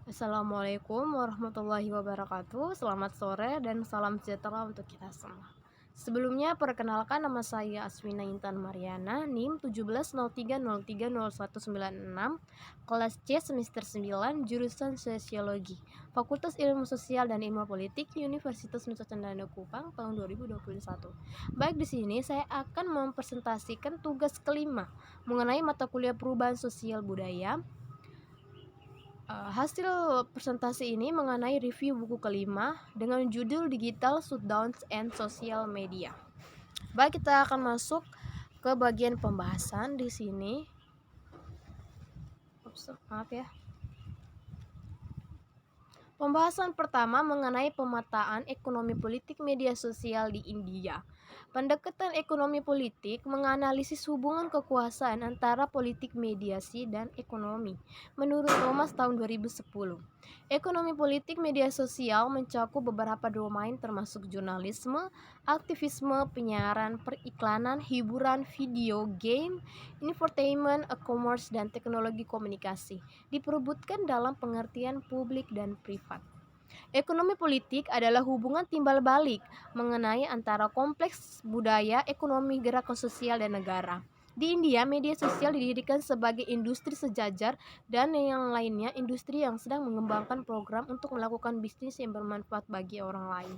Assalamualaikum warahmatullahi wabarakatuh. Selamat sore dan salam sejahtera untuk kita semua. Sebelumnya perkenalkan, nama saya Aswina Intan Mariana, NIM 1703030196, kelas C semester 9, jurusan Sosiologi, Fakultas Ilmu Sosial dan Ilmu Politik, Universitas Nusa Cendana Kupang tahun 2021. Baik, di sini saya akan mempresentasikan tugas kelima mengenai mata kuliah Perubahan Sosial Budaya. Hasil presentasi ini mengenai review buku kelima dengan judul Digital Shutdowns and Social Media. Baik, kita akan masuk ke bagian pembahasan di sini. Maaf ya. Pembahasan pertama mengenai pemetaan ekonomi politik media sosial di India. Pendekatan ekonomi politik menganalisis hubungan kekuasaan antara politik mediasi dan ekonomi. Menurut Thomas tahun 2010, ekonomi politik media sosial mencakup beberapa domain termasuk jurnalisme, aktivisme, penyiaran, periklanan, hiburan, video, game, infotainment, e-commerce, dan teknologi komunikasi. Diperebutkan dalam pengertian publik dan privat. Ekonomi politik adalah hubungan timbal balik mengenai antara kompleks budaya, ekonomi, gerakan sosial, dan negara. Di India, media sosial didirikan sebagai industri sejajar dan yang lainnya industri yang sedang mengembangkan program untuk melakukan bisnis yang bermanfaat bagi orang lain.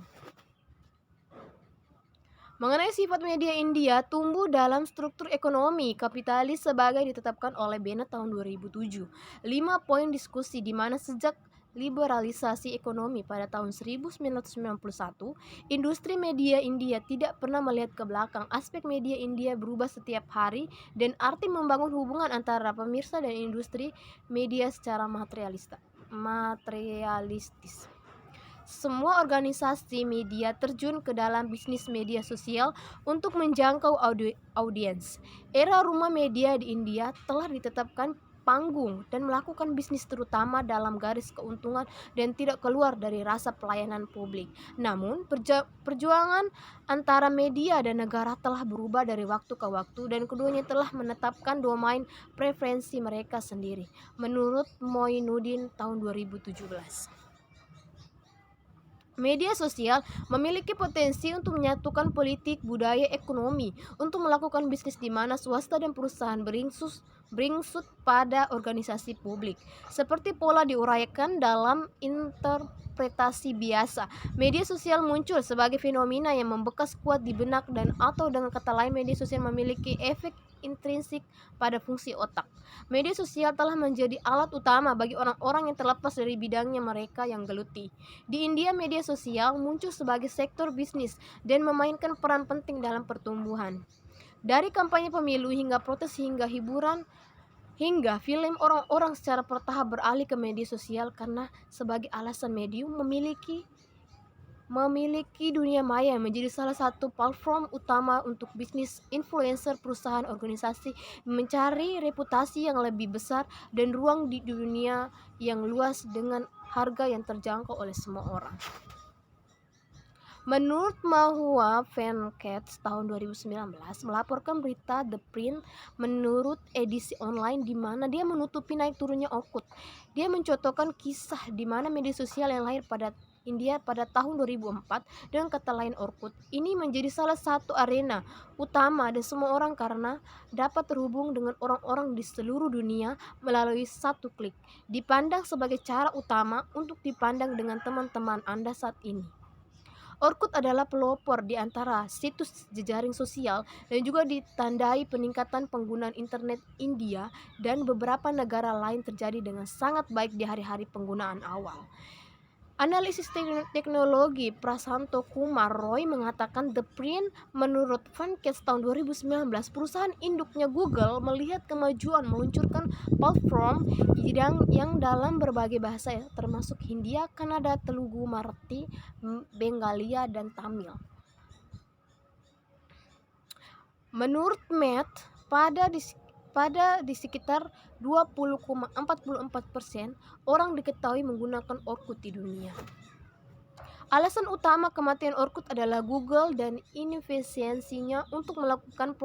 Mengenai sifat media India tumbuh dalam struktur ekonomi kapitalis sebagai ditetapkan oleh Bennett tahun 2007. 5 poin diskusi di mana sejak liberalisasi ekonomi pada tahun 1991, industri media India tidak pernah melihat ke belakang. Aspek media India berubah setiap hari dan arti membangun hubungan antara pemirsa dan industri media secara materialistis. Semua organisasi media terjun ke dalam bisnis media sosial untuk menjangkau audiens. Era rumah media di India telah ditetapkan panggung dan melakukan bisnis terutama dalam garis keuntungan dan tidak keluar dari rasa pelayanan publik. Namun, perjuangan antara media dan negara telah berubah dari waktu ke waktu dan keduanya telah menetapkan domain preferensi mereka sendiri. Menurut Moinuddin tahun 2017. Media sosial memiliki potensi untuk menyatukan politik, budaya, ekonomi, untuk melakukan bisnis di mana swasta dan perusahaan beringsut pada organisasi publik. Seperti pola diuraikan dalam interpretasi biasa, media sosial muncul sebagai fenomena yang membekas kuat di benak dan atau dengan kata lain media sosial memiliki efek intrinsik pada fungsi otak. Media sosial telah menjadi alat utama bagi orang-orang yang terlepas dari bidangnya mereka yang geluti. Di India, media sosial muncul sebagai sektor bisnis dan memainkan peran penting dalam pertumbuhan. Dari kampanye pemilu hingga protes hingga hiburan hingga film, orang-orang secara bertahap beralih ke media sosial karena sebagai alasan medium memiliki dunia maya menjadi salah satu platform utama untuk bisnis, influencer, perusahaan, organisasi mencari reputasi yang lebih besar dan ruang di dunia yang luas dengan harga yang terjangkau oleh semua orang. Menurut Mahua Venkat tahun 2019 melaporkan berita The Print menurut edisi online di mana dia menutupi naik turunnya Orkut. Dia mencontohkan kisah di mana media sosial yang lahir pada India pada tahun 2004 dengan kata lain Orkut ini menjadi salah satu arena utama dan semua orang karena dapat terhubung dengan orang-orang di seluruh dunia melalui satu klik. Dipandang sebagai cara utama untuk dipandang dengan teman-teman Anda saat ini. Orkut adalah pelopor di antara situs jejaring sosial dan juga ditandai peningkatan penggunaan internet India dan beberapa negara lain terjadi dengan sangat baik di hari-hari penggunaan awal. Analisis teknologi Prasanto Kumar Roy mengatakan The Print menurut Fancast tahun 2019 perusahaan induknya Google melihat kemajuan meluncurkan platform yang dalam berbagai bahasa termasuk Hindia, Kannada, Telugu, Marathi, Bengalia, dan Tamil. Menurut Matt, pada di sekitar 20,44% orang diketahui menggunakan Orkut di dunia. Alasan utama kematian Orkut adalah Google dan inefisiensinya untuk melakukan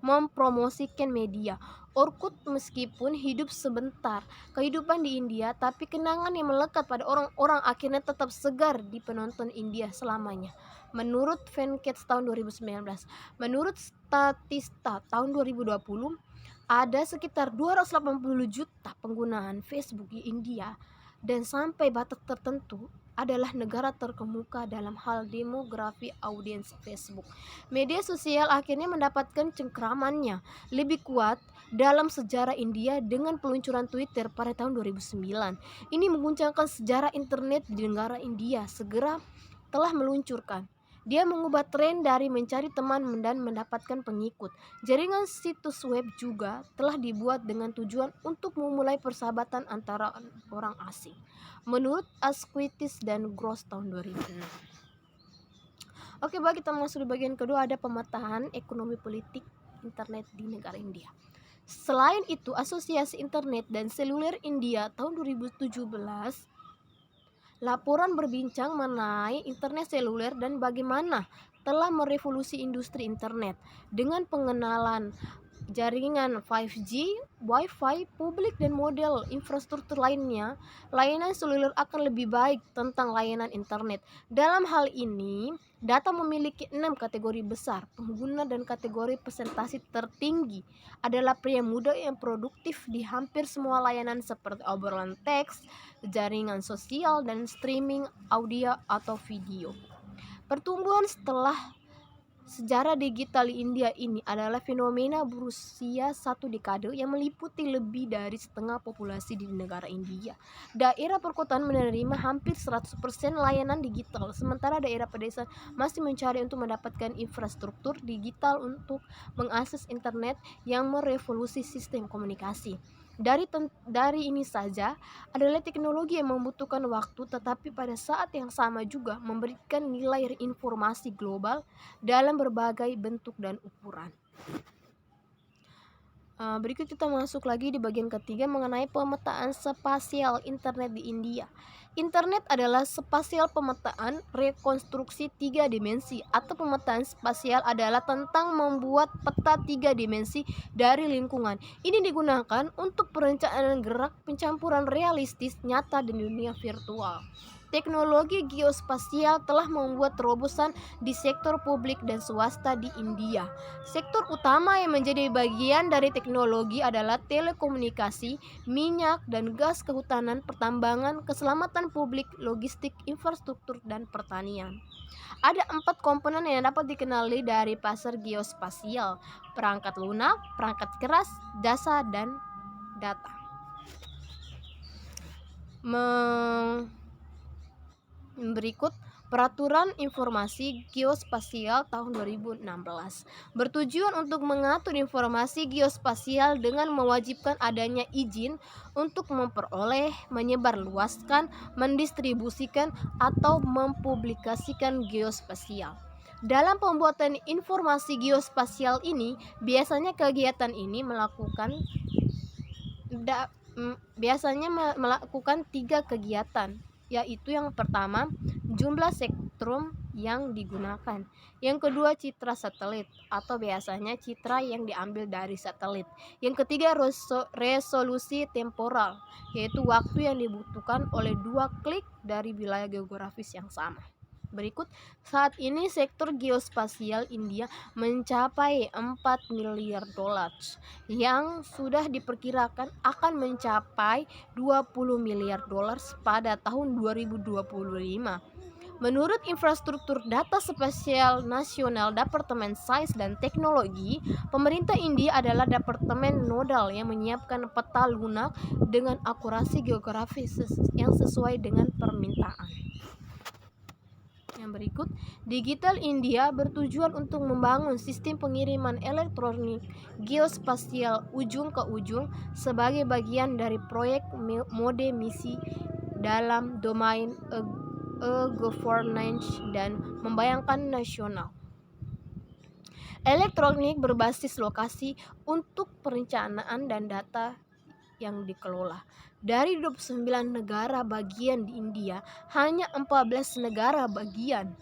mempromosikan media. Orkut meskipun hidup sebentar kehidupan di India, tapi kenangan yang melekat pada orang-orang akhirnya tetap segar di penonton India selamanya. Menurut Fancats tahun 2019, menurut Statista tahun 2020, ada sekitar 280 juta penggunaan Facebook di India, dan sampai batas tertentu adalah negara terkemuka dalam hal demografi audiens Facebook. Media sosial akhirnya mendapatkan cengkramannya lebih kuat dalam sejarah India dengan peluncuran Twitter pada tahun 2009. Ini mengguncangkan sejarah internet di negara India. Segera telah meluncurkan. Dia mengubah tren dari mencari teman dan mendapatkan pengikut. Jaringan situs web juga telah dibuat dengan tujuan untuk memulai persahabatan antara orang asing. Menurut Asquitis dan Gross tahun 2006. Oke, baik, kita masuk di bagian kedua, ada pemetaan ekonomi politik internet di negara India. Selain itu, Asosiasi Internet dan Seluler India tahun 2017 laporan berbincang mengenai internet seluler dan bagaimana telah merevolusi industri internet dengan pengenalan jaringan 5G, Wi-Fi publik dan model infrastruktur lainnya. Layanan seluler akan lebih baik tentang layanan internet. Dalam hal ini, data memiliki 6 kategori besar pengguna, dan kategori presentasi tertinggi adalah pria muda yang produktif di hampir semua layanan seperti obrolan teks, jaringan sosial, dan streaming audio atau video. Pertumbuhan setelah sejarah digital di India ini adalah fenomena berusia 1 dekade yang meliputi lebih dari setengah populasi di negara India. Daerah perkotaan menerima hampir 100% layanan digital, sementara daerah pedesaan masih mencari untuk mendapatkan infrastruktur digital untuk mengakses internet yang merevolusi sistem komunikasi. Dari ini saja adalah teknologi yang membutuhkan waktu, tetapi pada saat yang sama juga memberikan nilai informasi global dalam berbagai bentuk dan ukuran. Berikut kita masuk lagi di bagian ketiga mengenai pemetaan spasial internet di India. Internet adalah spasial pemetaan rekonstruksi 3 dimensi, atau pemetaan spasial adalah tentang membuat peta 3 dimensi dari lingkungan. Ini digunakan untuk perencanaan gerak pencampuran realistis nyata dan dunia virtual. Teknologi geospasial telah membuat terobosan di sektor publik dan swasta di India. Sektor utama yang menjadi bagian dari teknologi adalah telekomunikasi, minyak dan gas, kehutanan, pertambangan, keselamatan publik, logistik, infrastruktur, dan pertanian. Ada 4 komponen yang dapat dikenali dari pasar geospasial: perangkat lunak, perangkat keras, jasa, dan data. Berikut Peraturan Informasi Geospasial tahun 2016 bertujuan untuk mengatur informasi geospasial dengan mewajibkan adanya izin untuk memperoleh, menyebarluaskan, mendistribusikan, atau mempublikasikan geospasial. Dalam pembuatan informasi geospasial ini, biasanya kegiatan ini melakukan 3 kegiatan, yaitu yang pertama, jumlah spektrum yang digunakan. Yang kedua, citra satelit atau biasanya citra yang diambil dari satelit. Yang ketiga, resolusi temporal, yaitu waktu yang dibutuhkan oleh 2 klik dari wilayah geografis yang sama. Berikut, saat ini sektor geospasial India mencapai 4 miliar dolar yang sudah diperkirakan akan mencapai 20 miliar dolar pada tahun 2025. Menurut Infrastruktur Data Spasial Nasional Departemen Sains dan Teknologi, pemerintah India adalah departemen nodal yang menyiapkan peta lunak dengan akurasi geografis yang sesuai dengan permintaan. Yang berikut, Digital India bertujuan untuk membangun sistem pengiriman elektronik geospasial ujung ke ujung sebagai bagian dari proyek mode misi dalam domain e-governance dan membayangkan nasional. Elektronik berbasis lokasi untuk perencanaan dan data yang dikelola. Dari 29 negara bagian di India, hanya 14 negara bagian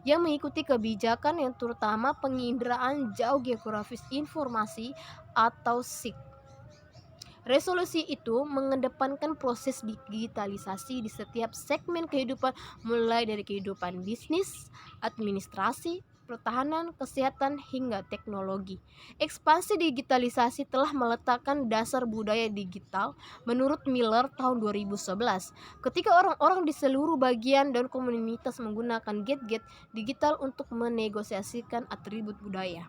yang mengikuti kebijakan yang terutama penginderaan jauh geografis informasi atau SIG. Resolusi itu mengedepankan proses digitalisasi di setiap segmen kehidupan, mulai dari kehidupan bisnis, administrasi, pertahanan, kesehatan, hingga teknologi. Ekspansi digitalisasi telah meletakkan dasar budaya digital menurut Miller tahun 2011, ketika orang-orang di seluruh bagian dan komunitas menggunakan gadget digital untuk menegosiasikan atribut budaya.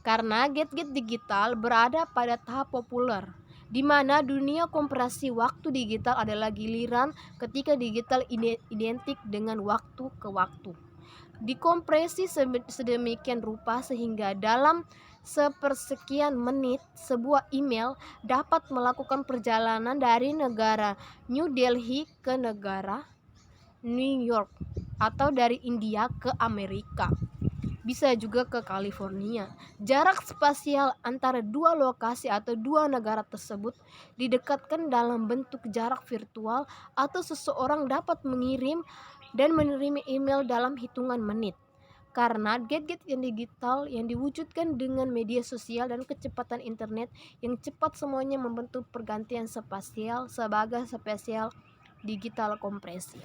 Karena gadget digital berada pada tahap populer, di mana dunia kompresi waktu digital adalah giliran ketika digital identik dengan waktu ke waktu. Dikompresi sedemikian rupa sehingga dalam sepersekian menit sebuah email dapat melakukan perjalanan dari negara New Delhi ke negara New York, atau dari India ke Amerika, bisa juga ke California. Jarak spasial antara dua lokasi atau dua negara tersebut didekatkan dalam bentuk jarak virtual, atau seseorang dapat mengirim dan menerima email dalam hitungan menit. Karena gadget yang digital yang diwujudkan dengan media sosial dan kecepatan internet yang cepat, semuanya membentuk pergantian spasial sebagai spasial digital kompresi.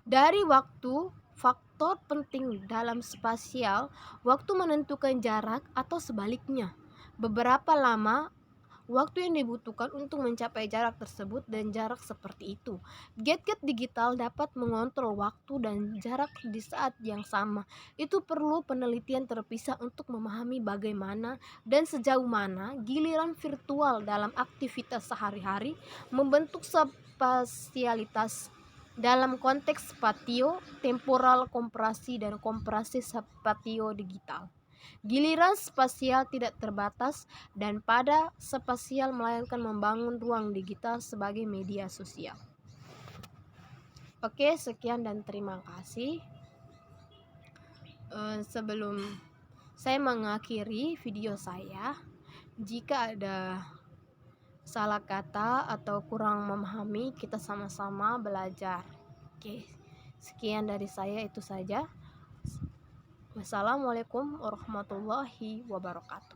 Dari waktu, faktor penting dalam spasial, waktu menentukan jarak atau sebaliknya. Beberapa lama waktu yang dibutuhkan untuk mencapai jarak tersebut dan jarak seperti itu. Gadget digital dapat mengontrol waktu dan jarak di saat yang sama. Itu perlu penelitian terpisah untuk memahami bagaimana dan sejauh mana giliran virtual dalam aktivitas sehari-hari membentuk spasialitas dalam konteks spatio temporal kompresi dan kompresi spatio digital. Giliran spasial tidak terbatas, dan pada spasial melainkan membangun ruang digital sebagai media sosial. Oke, sekian dan terima kasih. Sebelum saya mengakhiri video saya, jika ada salah kata atau kurang memahami, kita sama-sama belajar. Oke, sekian dari saya, itu saja. Wassalamualaikum warahmatullahi wabarakatuh.